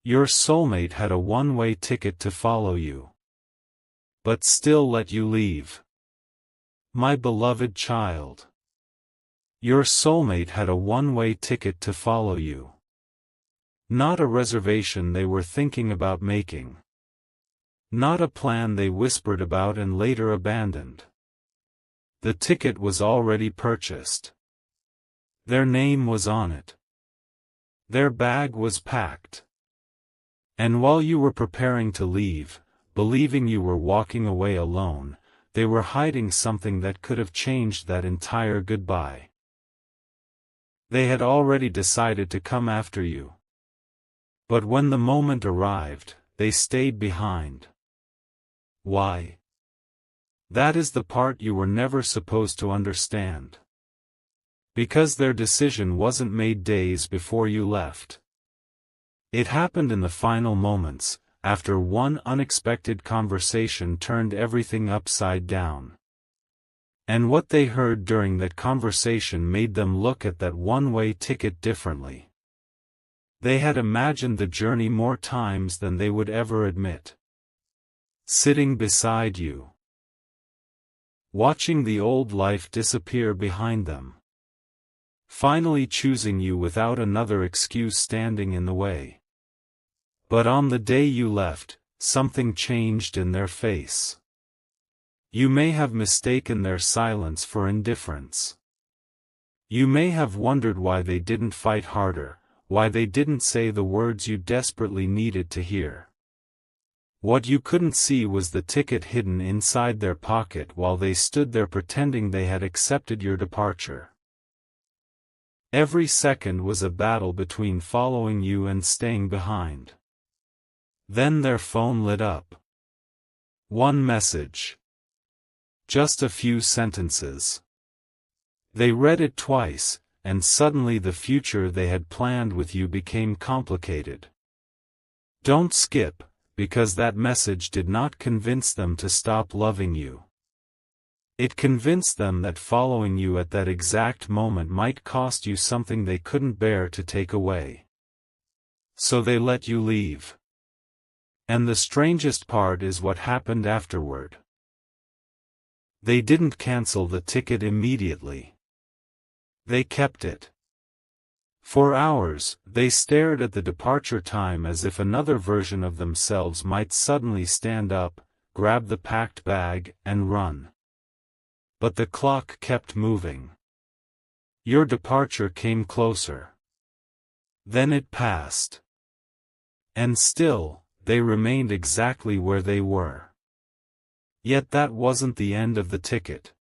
Your soulmate had a one-way ticket to follow you, but still let you leave. My beloved child. Your soulmate had a one-way ticket to follow you. Not a reservation they were thinking about making. Not a plan they whispered about and later abandoned. The ticket was already purchased. Their name was on it. Their bag was packed. And while you were preparing to leave, believing you were walking away alone, they were hiding something that could have changed that entire goodbye. They had already decided to come after you. But when the moment arrived, they stayed behind. Why? That is the part you were never supposed to understand. Because their decision wasn't made days before you left. It happened in the final moments, after one unexpected conversation turned everything upside down. And what they heard during that conversation made them look at that one-way ticket differently. They had imagined the journey more times than they would ever admit. Sitting beside you. Watching the old life disappear behind them. Finally choosing you without another excuse standing in the way. But on the day you left, something changed in their face. You may have mistaken their silence for indifference. You may have wondered why they didn't fight harder, why they didn't say the words you desperately needed to hear. What you couldn't see was the ticket hidden inside their pocket while they stood there pretending they had accepted your departure. Every second was a battle between following you and staying behind. Then their phone lit up. One message. Just a few sentences. They read it twice, and suddenly the future they had planned with you became complicated. Don't skip, because that message did not convince them to stop loving you. It convinced them that following you at that exact moment might cost you something they couldn't bear to take away. So they let you leave. And the strangest part is what happened afterward. They didn't cancel the ticket immediately. They kept it. For hours, they stared at the departure time as if another version of themselves might suddenly stand up, grab the packed bag, and run. But the clock kept moving. Your departure came closer. Then it passed. And still, they remained exactly where they were. Yet that wasn't the end of the ticket.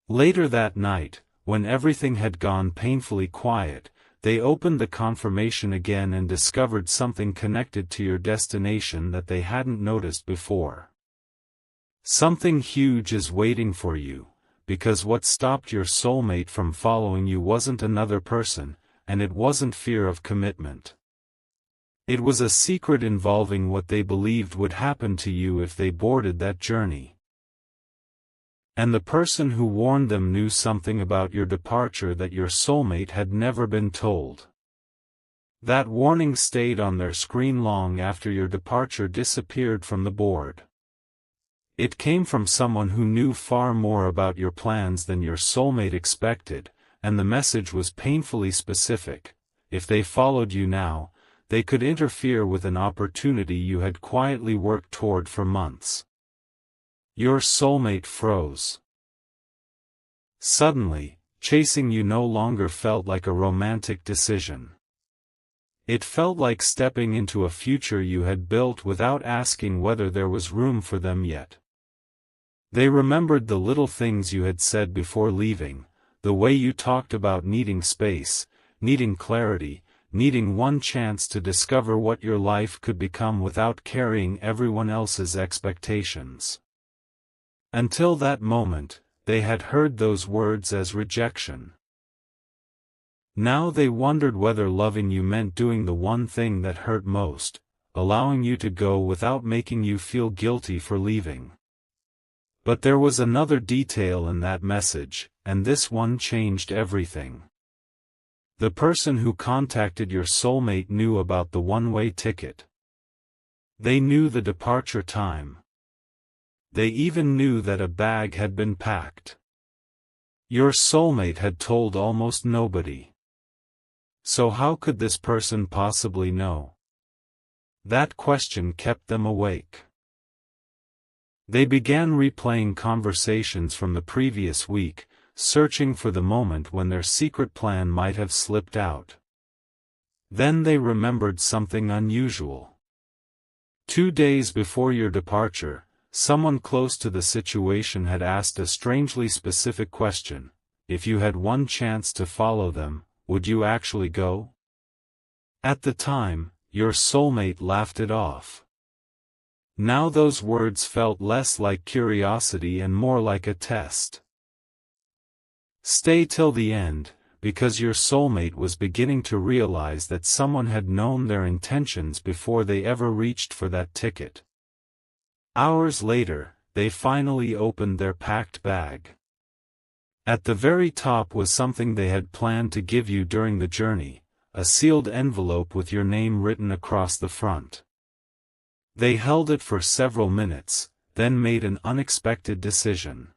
Later that night, when everything had gone painfully quiet, they opened the confirmation again and discovered something connected to your destination that they hadn't noticed before. Something huge is waiting for you, because what stopped your soulmate from following you wasn't another person, and it wasn't fear of commitment. It was a secret involving what they believed would happen to you if they boarded that journey. And the person who warned them knew something about your departure that your soulmate had never been told. That warning stayed on their screen long after your departure disappeared from the board. It came from someone who knew far more about your plans than your soulmate expected, and the message was painfully specific. If they followed you now, they could interfere with an opportunity you had quietly worked toward for months. Your soulmate froze. Suddenly, chasing you no longer felt like a romantic decision. It felt like stepping into a future you had built without asking whether there was room for them yet. They remembered the little things you had said before leaving, the way you talked about needing space, needing clarity, needing one chance to discover what your life could become without carrying everyone else's expectations. Until that moment, they had heard those words as rejection. Now they wondered whether loving you meant doing the one thing that hurt most, allowing you to go without making you feel guilty for leaving. But there was another detail in that message, and this one changed everything. The person who contacted your soulmate knew about the one-way ticket. They knew the departure time. They even knew that a bag had been packed. Your soulmate had told almost nobody. So how could this person possibly know? That question kept them awake. They began replaying conversations from the previous week, searching for the moment when their secret plan might have slipped out. Then they remembered something unusual. 2 days before your departure, someone close to the situation had asked a strangely specific question: if you had one chance to follow them, would you actually go? At the time, your soulmate laughed it off. Now those words felt less like curiosity and more like a test. Stay till the end, because your soulmate was beginning to realize that someone had known their intentions before they ever reached for that ticket. Hours later, they finally opened their packed bag. At the very top was something they had planned to give you during the journey, a sealed envelope with your name written across the front. They held it for several minutes, then made an unexpected decision.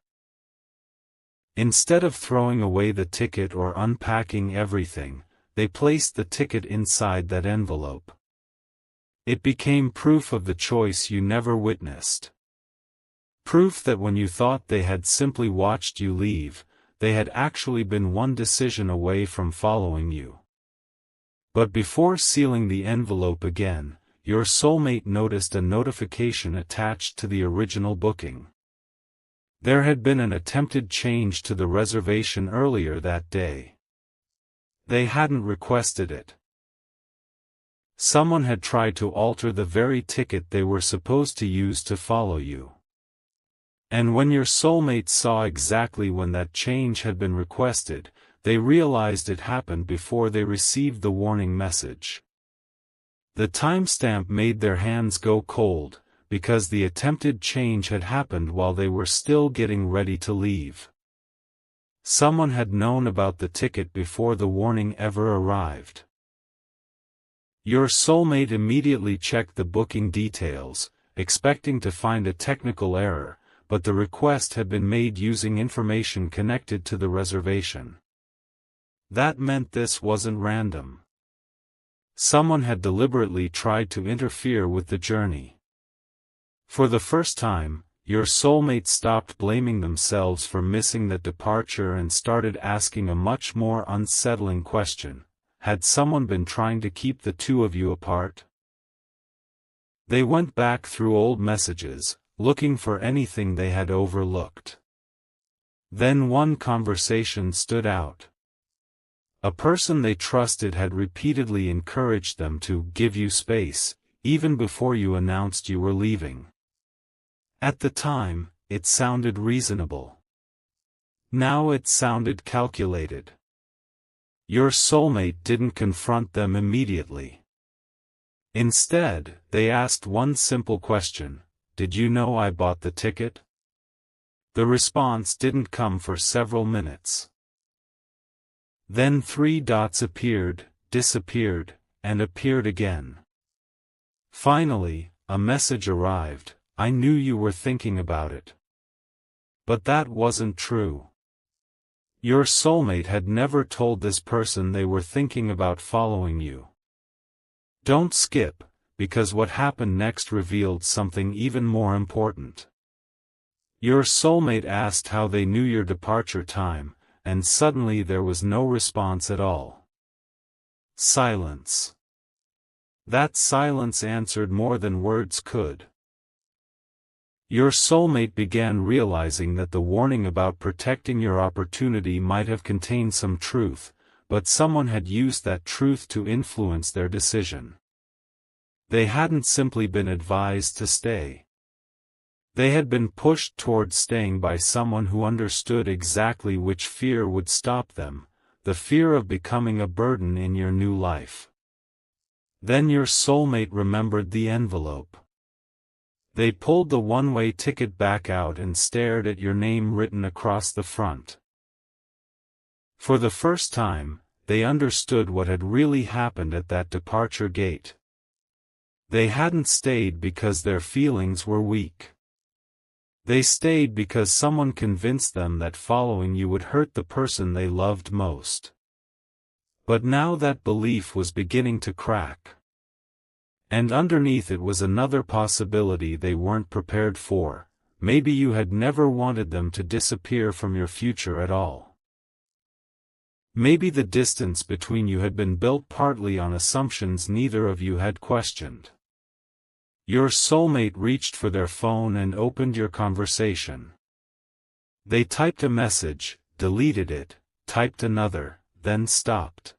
Instead of throwing away the ticket or unpacking everything, they placed the ticket inside that envelope. It became proof of the choice you never witnessed. Proof that when you thought they had simply watched you leave, they had actually been one decision away from following you. But before sealing the envelope again, your soulmate noticed a notification attached to the original booking. There had been an attempted change to the reservation earlier that day. They hadn't requested it. Someone had tried to alter the very ticket they were supposed to use to follow you. And when your soulmate saw exactly when that change had been requested, they realized it happened before they received the warning message. The timestamp made their hands go cold, because the attempted change had happened while they were still getting ready to leave. Someone had known about the ticket before the warning ever arrived. Your soulmate immediately checked the booking details, expecting to find a technical error, but the request had been made using information connected to the reservation. That meant this wasn't random. Someone had deliberately tried to interfere with the journey. For the first time, your soulmate stopped blaming themselves for missing the departure and started asking a much more unsettling question: had someone been trying to keep the two of you apart? They went back through old messages, looking for anything they had overlooked. Then one conversation stood out. A person they trusted had repeatedly encouraged them to give you space, even before you announced you were leaving. At the time, it sounded reasonable. Now it sounded calculated. Your soulmate didn't confront them immediately. Instead, they asked one simple question: did you know I bought the ticket? The response didn't come for several minutes. Then 3 dots appeared, disappeared, and appeared again. Finally, a message arrived: I knew you were thinking about it. But that wasn't true. Your soulmate had never told this person they were thinking about following you. Don't skip, because what happened next revealed something even more important. Your soulmate asked how they knew your departure time, and suddenly there was no response at all. Silence. That silence answered more than words could. Your soulmate began realizing that the warning about protecting your opportunity might have contained some truth, but someone had used that truth to influence their decision. They hadn't simply been advised to stay. They had been pushed towards staying by someone who understood exactly which fear would stop them: the fear of becoming a burden in your new life. Then your soulmate remembered the envelope. They pulled the one-way ticket back out and stared at your name written across the front. For the first time, they understood what had really happened at that departure gate. They hadn't stayed because their feelings were weak. They stayed because someone convinced them that following you would hurt the person they loved most. But now that belief was beginning to crack. And underneath it was another possibility they weren't prepared for. Maybe you had never wanted them to disappear from your future at all. Maybe the distance between you had been built partly on assumptions neither of you had questioned. Your soulmate reached for their phone and opened your conversation. They typed a message, deleted it, typed another, then stopped.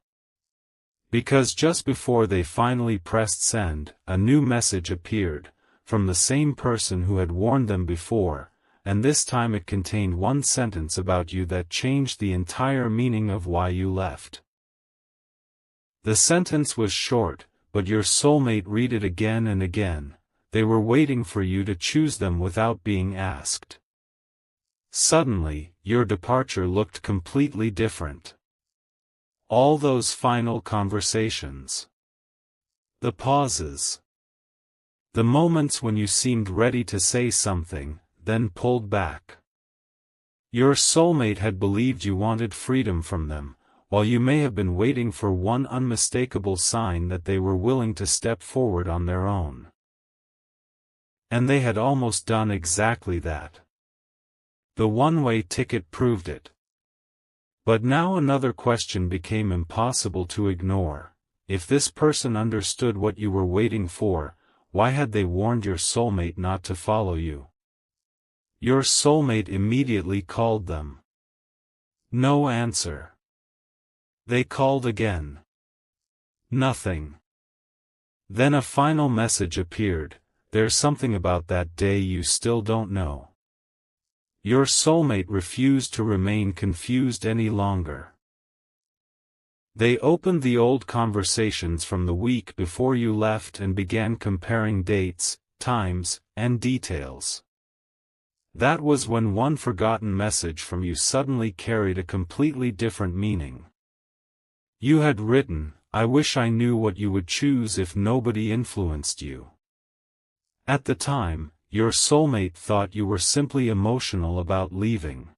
Because just before they finally pressed send, a new message appeared, from the same person who had warned them before, and this time it contained one sentence about you that changed the entire meaning of why you left. The sentence was short, but your soulmate read it again and again. They were waiting for you to choose them without being asked. Suddenly, your departure looked completely different. All those final conversations. The pauses. The moments when you seemed ready to say something, then pulled back. Your soulmate had believed you wanted freedom from them, while you may have been waiting for one unmistakable sign that they were willing to step forward on their own. And they had almost done exactly that. The one-way ticket proved it. But now another question became impossible to ignore. If this person understood what you were waiting for, why had they warned your soulmate not to follow you? Your soulmate immediately called them. No answer. They called again. Nothing. Then a final message appeared. There's something about that day you still don't know. Your soulmate refused to remain confused any longer. They opened the old conversations from the week before you left and began comparing dates, times, and details. That was when one forgotten message from you suddenly carried a completely different meaning. You had written, "I wish I knew what you would choose if nobody influenced you." At the time, your soulmate thought you were simply emotional about leaving.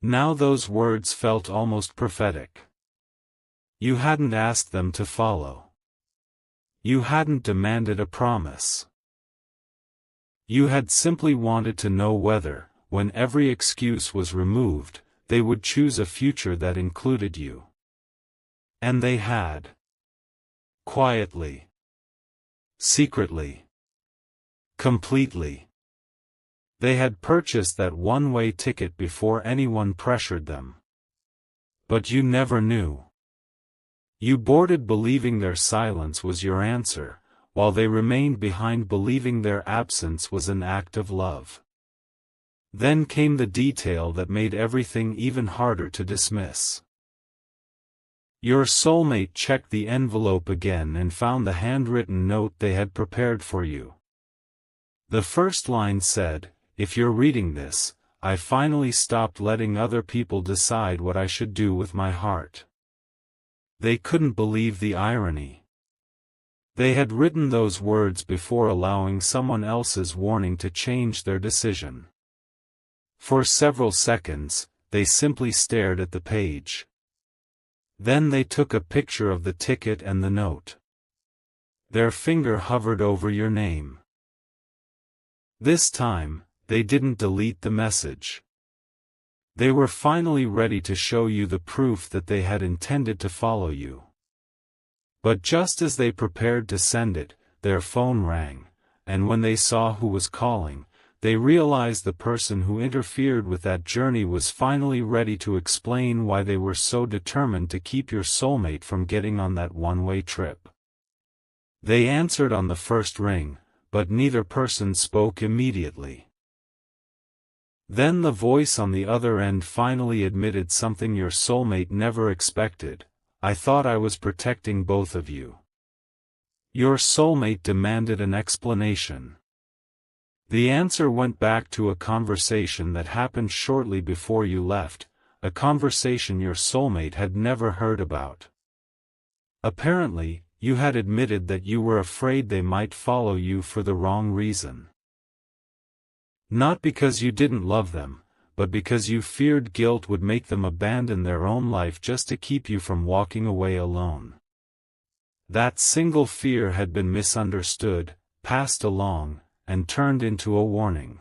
Now those words felt almost prophetic. You hadn't asked them to follow. You hadn't demanded a promise. You had simply wanted to know whether, when every excuse was removed, they would choose a future that included you. And they had. Quietly. Secretly. Completely. They had purchased that one-way ticket before anyone pressured them. But you never knew. You boarded believing their silence was your answer, while they remained behind believing their absence was an act of love. Then came the detail that made everything even harder to dismiss. Your soulmate checked the envelope again and found the handwritten note they had prepared for you. The first line said, "If you're reading this, I finally stopped letting other people decide what I should do with my heart." They couldn't believe the irony. They had written those words before allowing someone else's warning to change their decision. For several seconds, they simply stared at the page. Then they took a picture of the ticket and the note. Their finger hovered over your name. This time, they didn't delete the message. They were finally ready to show you the proof that they had intended to follow you. But just as they prepared to send it, their phone rang, and when they saw who was calling, they realized the person who interfered with that journey was finally ready to explain why they were so determined to keep your soulmate from getting on that one-way trip. They answered on the first ring, but neither person spoke immediately. Then the voice on the other end finally admitted something your soulmate never expected. "I thought I was protecting both of you." Your soulmate demanded an explanation. The answer went back to a conversation that happened shortly before you left. a conversation your soulmate had never heard about. Apparently, you had admitted that you were afraid they might follow you for the wrong reason. Not because you didn't love them, but because you feared guilt would make them abandon their own life just to keep you from walking away alone. That single fear had been misunderstood, passed along, and turned into a warning.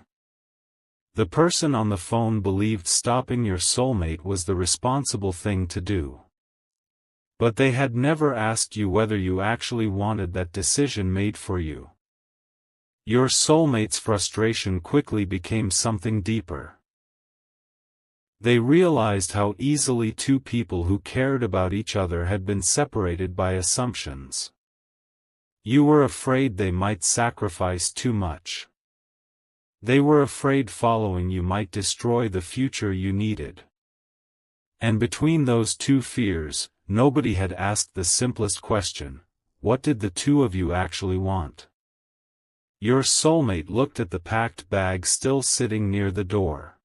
The person on the phone believed stopping your soulmate was the responsible thing to do. But they had never asked you whether you actually wanted that decision made for you. Your soulmate's frustration quickly became something deeper. They realized how easily two people who cared about each other had been separated by assumptions. You were afraid they might sacrifice too much. They were afraid following you might destroy the future you needed. And between those two fears, nobody had asked the simplest question: what did the two of you actually want? Your soulmate looked at the packed bag still sitting near the door.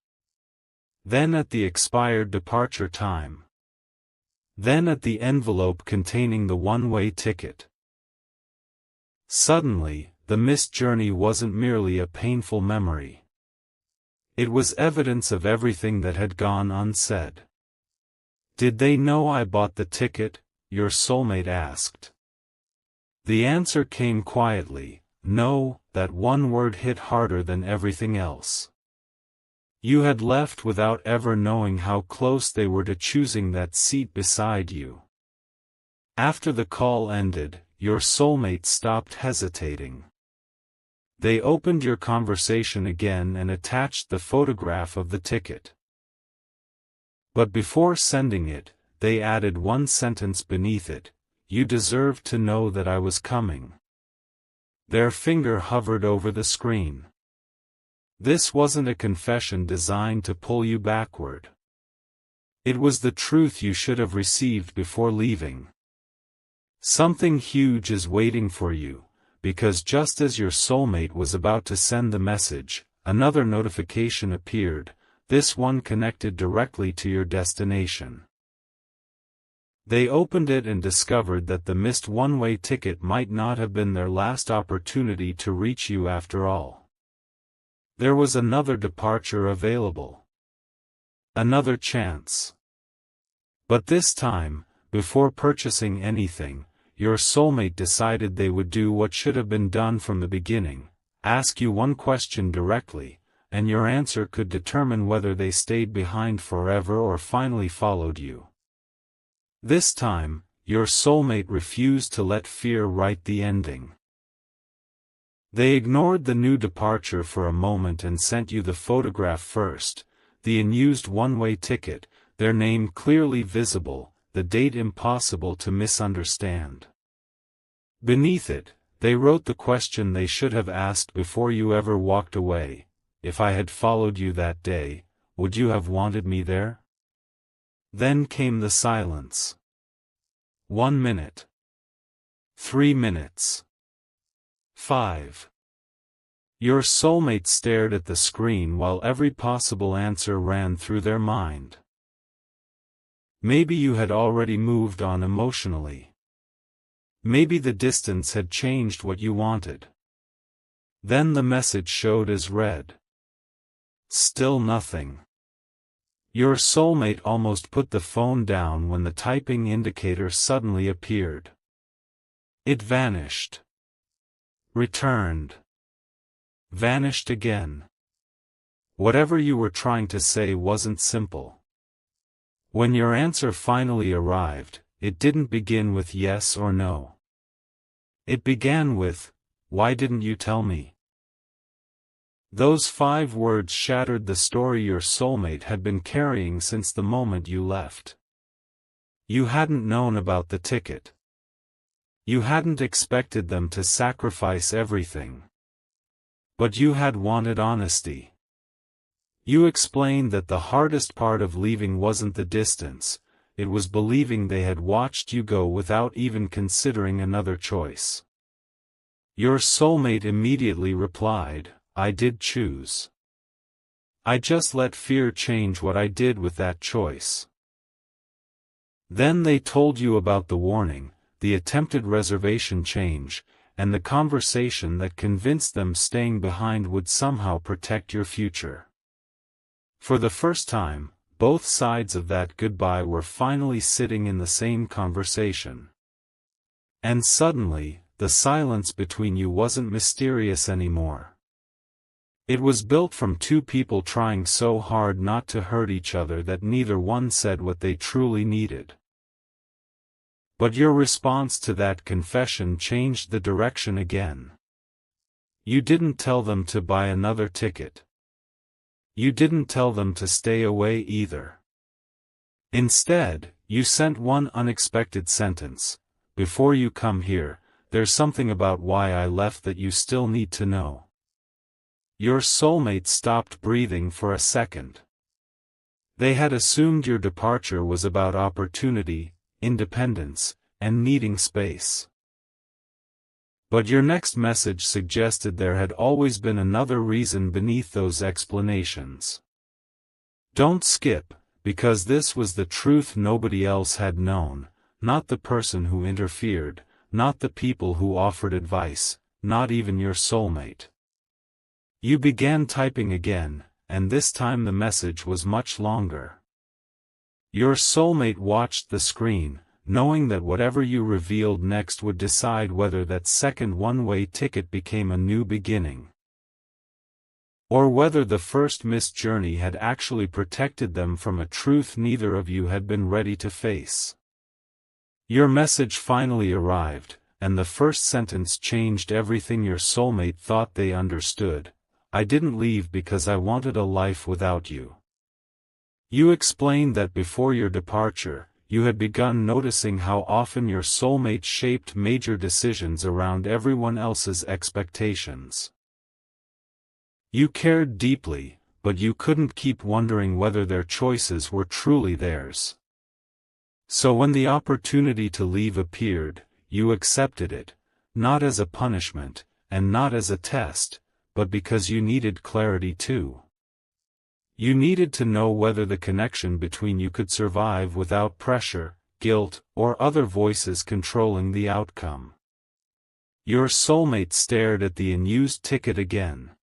Then at the expired departure time. Then at the envelope containing the one-way ticket. Suddenly, the missed journey wasn't merely a painful memory. It was evidence of everything that had gone unsaid. "Did they know I bought the ticket?" your soulmate asked. The answer came quietly, "No." That one word hit harder than everything else. You had left without ever knowing how close they were to choosing that seat beside you. After the call ended, your soulmate stopped hesitating. They opened your conversation again and attached the photograph of the ticket. But before sending it, they added one sentence beneath it: "You deserved to know that I was coming." Their finger hovered over the screen. This wasn't a confession designed to pull you backward. It was the truth you should have received before leaving. Something huge is waiting for you, because just as your soulmate was about to send the message, another notification appeared, this one connected directly to your destination. They opened it and discovered that the missed one-way ticket might not have been their last opportunity to reach you after all. There was another departure available. Another chance. But this time, before purchasing anything, your soulmate decided they would do what should have been done from the beginning: ask you one question directly, and your answer could determine whether they stayed behind forever or finally followed you. This time, your soulmate refused to let fear write the ending. They ignored the new departure for a moment and sent you the photograph first, the unused one-way ticket, their name clearly visible, the date impossible to misunderstand. Beneath it, they wrote the question they should have asked before you ever walked away: "If I had followed you that day, would you have wanted me there?" Then came the silence. 1 minute. 3 minutes. 5. Your soulmate stared at the screen while every possible answer ran through their mind. Maybe you had already moved on emotionally. Maybe the distance had changed what you wanted. Then the message showed as read. Still nothing. Your soulmate almost put the phone down when the typing indicator suddenly appeared. It vanished. Returned. Vanished again. Whatever you were trying to say wasn't simple. When your answer finally arrived, it didn't begin with yes or no. It began with, "Why didn't you tell me?" Those 5 words shattered the story your soulmate had been carrying since the moment you left. You hadn't known about the ticket. You hadn't expected them to sacrifice everything. But you had wanted honesty. You explained that the hardest part of leaving wasn't the distance, it was believing they had watched you go without even considering another choice. Your soulmate immediately replied, "I did choose." I just let fear change what I did with that choice. Then they told you about the warning, the attempted reservation change, and the conversation that convinced them staying behind would somehow protect your future. For the first time, both sides of that goodbye were finally sitting in the same conversation. And suddenly, the silence between you wasn't mysterious anymore. It was built from two people trying so hard not to hurt each other that neither one said what they truly needed. But your response to that confession changed the direction again. You didn't tell them to buy another ticket. You didn't tell them to stay away either. Instead, you sent one unexpected sentence: "Before you come here, there's something about why I left that you still need to know." Your soulmate stopped breathing for a second. They had assumed your departure was about opportunity, independence, and needing space. But your next message suggested there had always been another reason beneath those explanations. Don't skip, because this was the truth nobody else had known, not the person who interfered, not the people who offered advice, not even your soulmate. You began typing again, and this time the message was much longer. Your soulmate watched the screen, knowing that whatever you revealed next would decide whether that second one-way ticket became a new beginning, or whether the first missed journey had actually protected them from a truth neither of you had been ready to face. Your message finally arrived, and the first sentence changed everything your soulmate thought they understood. "I didn't leave because I wanted a life without you." You explained that before your departure, you had begun noticing how often your soulmate shaped major decisions around everyone else's expectations. You cared deeply, but you couldn't keep wondering whether their choices were truly theirs. So when the opportunity to leave appeared, you accepted it, not as a punishment, and not as a test, but because you needed clarity too. You needed to know whether the connection between you could survive without pressure, guilt, or other voices controlling the outcome. Your soulmate stared at the unused ticket again.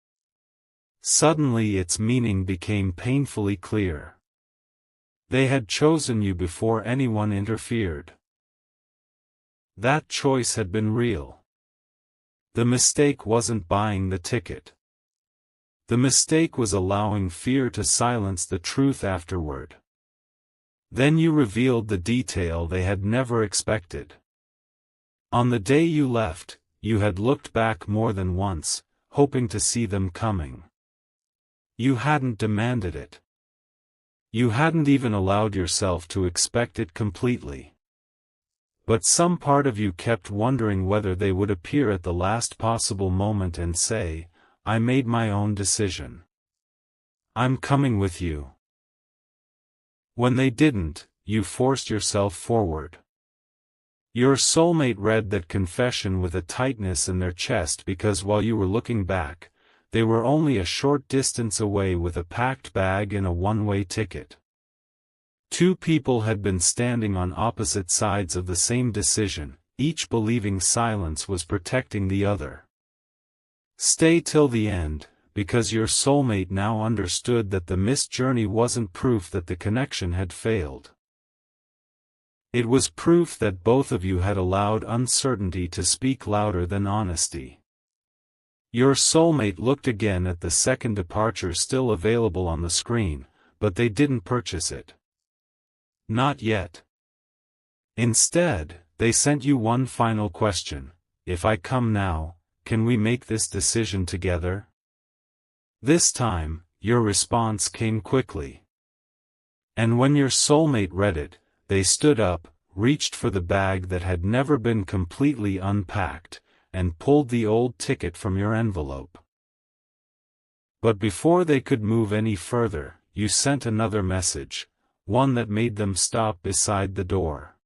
Suddenly its meaning became painfully clear. They had chosen you before anyone interfered. That choice had been real. The mistake wasn't buying the ticket. The mistake was allowing fear to silence the truth afterward. Then you revealed the detail they had never expected. On the day you left, you had looked back more than once, hoping to see them coming. You hadn't demanded it. You hadn't even allowed yourself to expect it completely. But some part of you kept wondering whether they would appear at the last possible moment and say, "I made my own decision. I'm coming with you." When they didn't, you forced yourself forward. Your soulmate read that confession with a tightness in their chest because while you were looking back, they were only a short distance away with a packed bag and a one-way ticket. Two people had been standing on opposite sides of the same decision, each believing silence was protecting the other. Stay till the end, because your soulmate now understood that the missed journey wasn't proof that the connection had failed. It was proof that both of you had allowed uncertainty to speak louder than honesty. Your soulmate looked again at the second departure still available on the screen, but they didn't purchase it. Not yet. Instead, they sent you one final question: "If I come now, can we make this decision together?" This time, your response came quickly. And when your soulmate read it, they stood up, reached for the bag that had never been completely unpacked, and pulled the old ticket from your envelope. But before they could move any further, you sent another message, one that made them stop beside the door.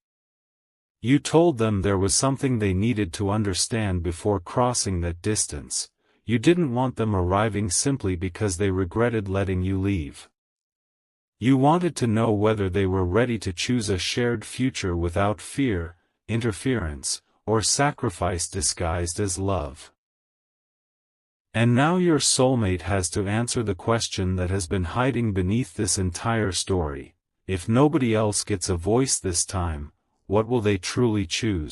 You told them there was something they needed to understand before crossing that distance. You didn't want them arriving simply because they regretted letting you leave. You wanted to know whether they were ready to choose a shared future without fear, interference, or sacrifice disguised as love. And now your soulmate has to answer the question that has been hiding beneath this entire story: if nobody else gets a voice this time, what will they truly choose?